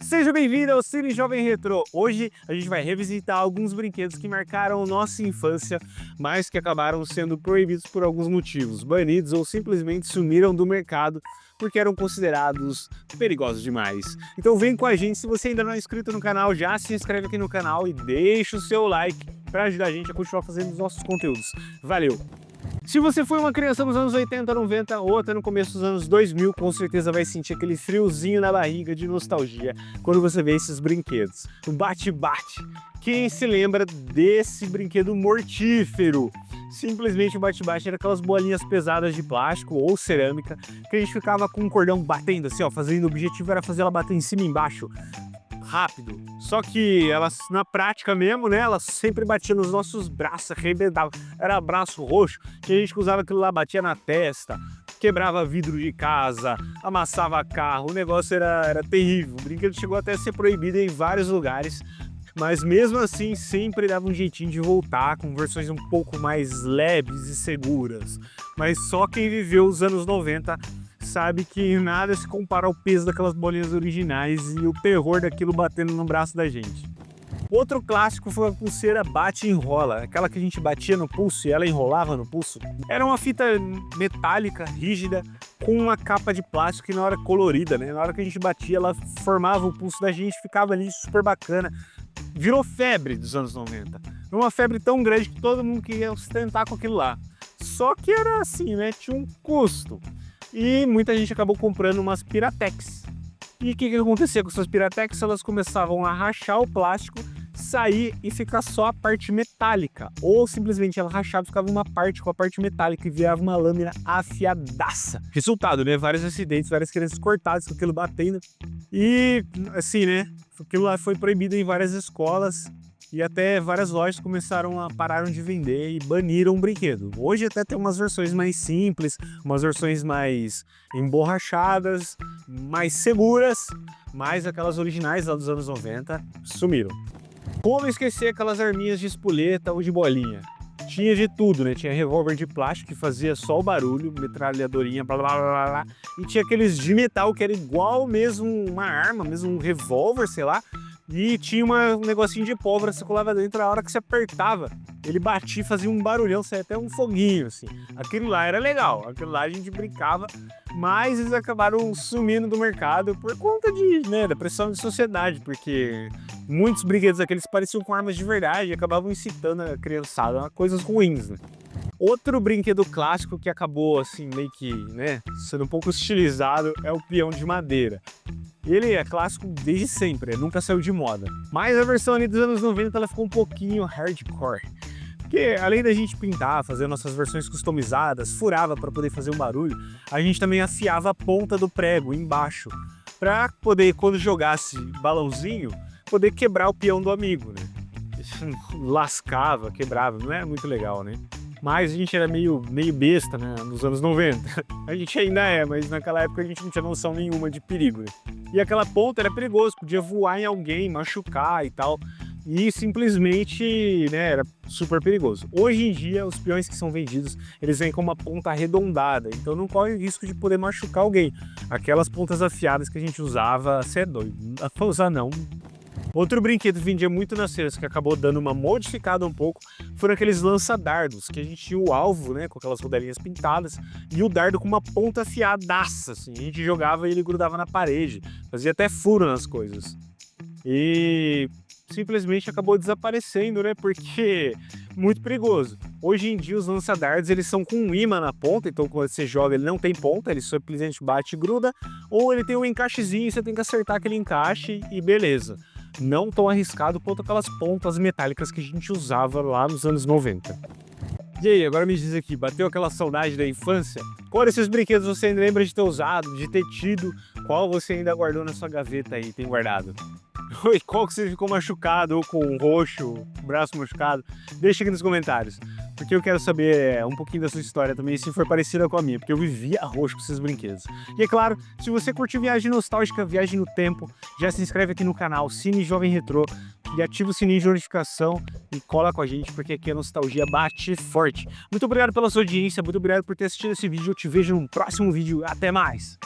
Seja bem-vindo ao Cine Jovem Retrô. Hoje a gente vai revisitar alguns brinquedos que marcaram nossa infância, mas que acabaram sendo proibidos por alguns motivos, banidos ou simplesmente sumiram do mercado porque eram considerados perigosos demais. Então vem com a gente, se você ainda não é inscrito no canal, já se inscreve aqui no canal e deixa o seu like para ajudar a gente a continuar fazendo os nossos conteúdos. Valeu! Se você foi uma criança nos anos 80, 90 ou até no começo dos anos 2000, com certeza vai sentir aquele friozinho na barriga de nostalgia quando você vê esses brinquedos. O bate-bate. Quem se lembra desse brinquedo mortífero? Simplesmente o bate-bate era aquelas bolinhas pesadas de plástico ou cerâmica que a gente ficava com um cordão batendo assim, ó, fazendo, o objetivo era fazer ela bater em cima e embaixo. Rápido, só que elas na prática mesmo, né, elas sempre batiam nos nossos braços, arrebentavam, era braço roxo, que a gente usava aquilo lá, batia na testa, quebrava vidro de casa, amassava carro, o negócio era terrível, o brinquedo chegou até a ser proibido em vários lugares, mas mesmo assim sempre dava um jeitinho de voltar com versões um pouco mais leves e seguras, mas só quem viveu os anos 90 sabe que nada se compara ao peso daquelas bolinhas originais e o terror daquilo batendo no braço da gente. Outro clássico foi a pulseira bate e enrola, aquela que a gente batia no pulso e ela enrolava no pulso. Era uma fita metálica, rígida, com uma capa de plástico e na hora colorida, né? Na hora que a gente batia, ela formava o pulso da gente, ficava ali super bacana. Virou febre dos anos 90. Uma febre tão grande que todo mundo queria ostentar com aquilo lá. Só que era assim, né? Tinha um custo. E muita gente acabou comprando umas Piratex. E o que acontecia com essas Piratex? Elas começavam a rachar o plástico, sair e ficar só a parte metálica. Ou simplesmente ela rachava e ficava uma parte com a parte metálica e virava uma lâmina afiadaça. Resultado, né? Vários acidentes, várias crianças cortadas com aquilo batendo. E assim, né? Aquilo lá foi proibido em várias escolas. E até várias lojas pararam de vender e baniram o brinquedo. Hoje até tem umas versões mais simples, umas versões mais emborrachadas, mais seguras, mas aquelas originais lá dos anos 90 sumiram. Como esquecer aquelas arminhas de espoleta ou de bolinha? Tinha de tudo, né? Tinha revólver de plástico que fazia só o barulho, metralhadorinha, blá blá blá blá, e tinha aqueles de metal que era igual mesmo uma arma, mesmo um revólver, sei lá. E tinha um negocinho de pólvora, você colava dentro, a hora que você apertava, ele batia, fazia um barulhão, saia até um foguinho, assim. Aquilo lá era legal, aquilo lá a gente brincava, mas eles acabaram sumindo do mercado por conta da pressão de sociedade, porque muitos brinquedos daqueles pareciam com armas de verdade e acabavam incitando a criançada a coisas ruins, né? Outro brinquedo clássico que acabou, assim, meio que, né, sendo um pouco estilizado é o peão de madeira. Ele é clássico desde sempre, nunca saiu de moda. Mas a versão ali dos anos 90 ela ficou um pouquinho hardcore. Porque além da gente pintar, fazer nossas versões customizadas, furava para poder fazer um barulho, a gente também afiava a ponta do prego embaixo, para poder, quando jogasse balãozinho, poder quebrar o peão do amigo, né? Lascava, quebrava, não é muito legal, né? Mas a gente era meio besta, né, nos anos 90. A gente ainda é, mas naquela época a gente não tinha noção nenhuma de perigo, né? E aquela ponta era perigoso, podia voar em alguém, machucar e tal. E simplesmente, né, era super perigoso. Hoje em dia, os peões que são vendidos, eles vêm com uma ponta arredondada, então não corre o risco de poder machucar alguém. Aquelas pontas afiadas que a gente usava, você é doido, não dá pra usar não. Outro brinquedo que vendia muito nas feiras, que acabou dando uma modificada um pouco, foram aqueles lança-dardos, que a gente tinha o alvo, né, com aquelas rodelinhas pintadas, e o dardo com uma ponta afiadaça, assim, a gente jogava e ele grudava na parede, fazia até furo nas coisas. E simplesmente acabou desaparecendo, né, porque muito perigoso. Hoje em dia os lança-dardos, eles são com um imã na ponta, então quando você joga ele não tem ponta, ele simplesmente bate e gruda, ou ele tem um encaixezinho e você tem que acertar aquele encaixe e beleza. Não tão arriscado quanto aquelas pontas metálicas que a gente usava lá nos anos 90. E aí, agora me diz aqui, bateu aquela saudade da infância? Qual desses brinquedos você ainda lembra de ter usado, de ter tido? Qual você ainda guardou na sua gaveta aí, tem guardado? Oi, qual que você ficou machucado ou com roxo, braço machucado? Deixa aqui nos comentários, porque eu quero saber um pouquinho da sua história também, se for parecida com a minha, porque eu vivia roxo com esses brinquedos. E é claro, se você curtiu viagem nostálgica, viagem no tempo, já se inscreve aqui no canal Cine Jovem Retrô e ativa o sininho de notificação e cola com a gente, porque aqui a nostalgia bate forte. Muito obrigado pela sua audiência, muito obrigado por ter assistido esse vídeo, eu te vejo no próximo vídeo, até mais!